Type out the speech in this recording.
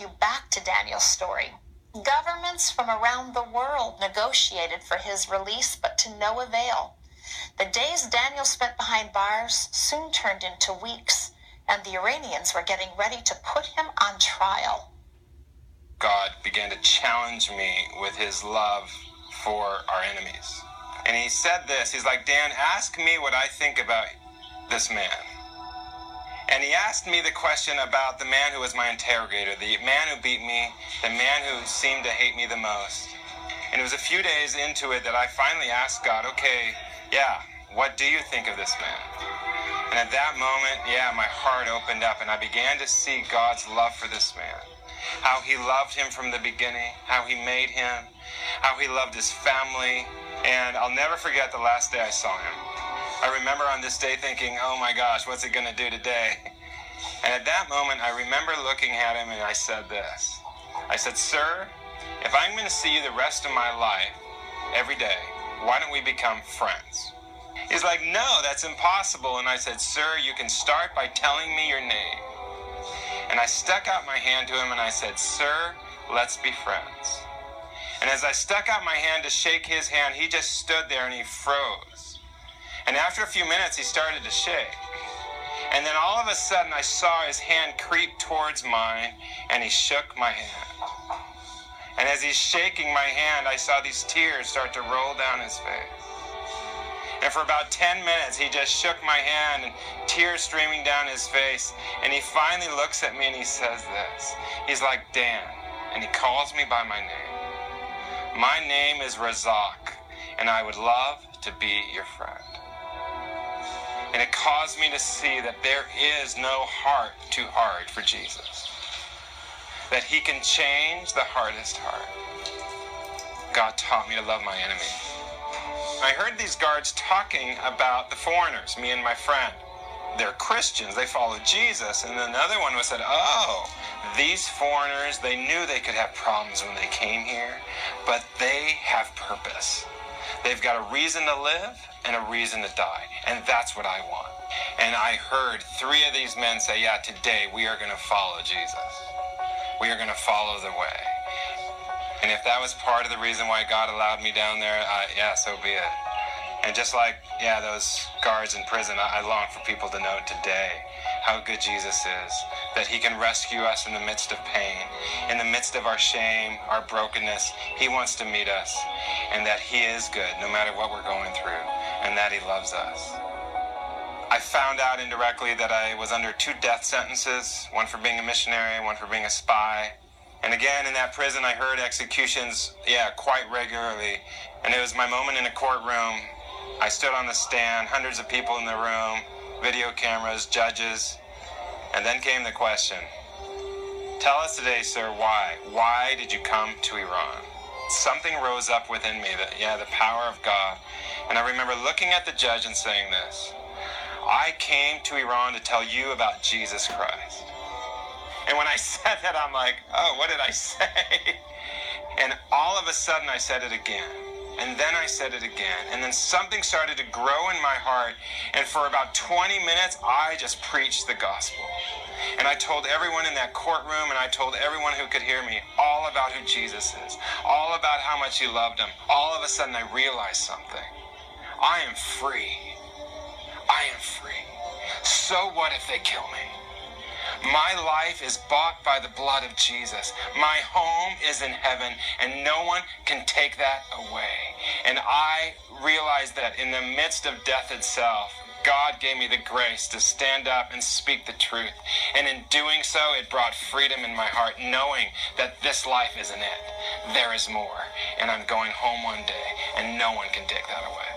You back to Daniel's story. Governments from around the world negotiated for his release, but to no avail. The days Daniel spent behind bars soon turned into weeks, and the Iranians were getting ready to put him on trial. God began to challenge me with his love for our enemies. And he said this, he's like, Dan, ask me what I think about this man. And he asked me the question about the man who was my interrogator, the man who beat me, the man who seemed to hate me the most. And it was a few days into it that I finally asked God, okay, what do you think of this man? And at that moment, my heart opened up and I began to see God's love for this man. How he loved him from the beginning, how he made him, how he loved his family. And I'll never forget the last day I saw him. I remember on this day thinking, oh my gosh, what's he going to do today? And at that moment, I remember looking at him and I said this. I said, sir, if I'm going to see you the rest of my life, every day, why don't we become friends? He's like, no, that's impossible. And I said, sir, you can start by telling me your name. And I stuck out my hand to him and I said, sir, let's be friends. And as I stuck out my hand to shake his hand, he just stood there and he froze. And after a few minutes, he started to shake. And then all of a sudden, I saw his hand creep towards mine, and he shook my hand. And as he's shaking my hand, I saw these tears start to roll down his face. And for about 10 minutes, he just shook my hand, and tears streaming down his face. And he finally looks at me, and he says this. He's like, Dan, and he calls me by my name. My name is Razak, and I would love to be your friend. And it caused me to see that there is no heart too hard for Jesus. That he can change the hardest heart. God taught me to love my enemy. I heard these guards talking about the foreigners, me and my friend. They're Christians, they follow Jesus. And another one was said, oh, these foreigners, they knew they could have problems when they came here, but they have purpose. They've got a reason to live and a reason to die. And that's what I want. And I heard 3 of these men say, today we are going to follow Jesus. We are going to follow the way. And if that was part of the reason why God allowed me down there, so be it. And just like, those guards in prison, I long for people to know today how good Jesus is, that he can rescue us in the midst of pain, in the midst of our shame, our brokenness. He wants to meet us, and that he is good no matter what we're going through, and that he loves us. I found out indirectly that I was under 2 death sentences, one for being a missionary, one for being a spy. And again, in that prison, I heard executions, quite regularly. And it was my moment in a courtroom. I stood on the stand, hundreds of people in the room, video cameras, judges. And then came the question. Tell us today, sir, why? Why did you come to Iran? Something rose up within me, the power of God. And I remember looking at the judge and saying this. I came to Iran to tell you about Jesus Christ. And when I said that, I'm like, oh, what did I say? And all of a sudden, I said it again. And then I said it again. And then something started to grow in my heart. And for about 20 minutes, I just preached the gospel. And I told everyone in that courtroom, and I told everyone who could hear me, all about who Jesus is, all about how much he loved them. All of a sudden, I realized something. I am free. I am free. So what if they kill me? My life is bought by the blood of Jesus. My home is in heaven, and no one can take that away. And I realized that in the midst of death itself, God gave me the grace to stand up and speak the truth. And in doing so, it brought freedom in my heart, knowing that this life isn't it. There is more. And I'm going home one day, and no one can take that away.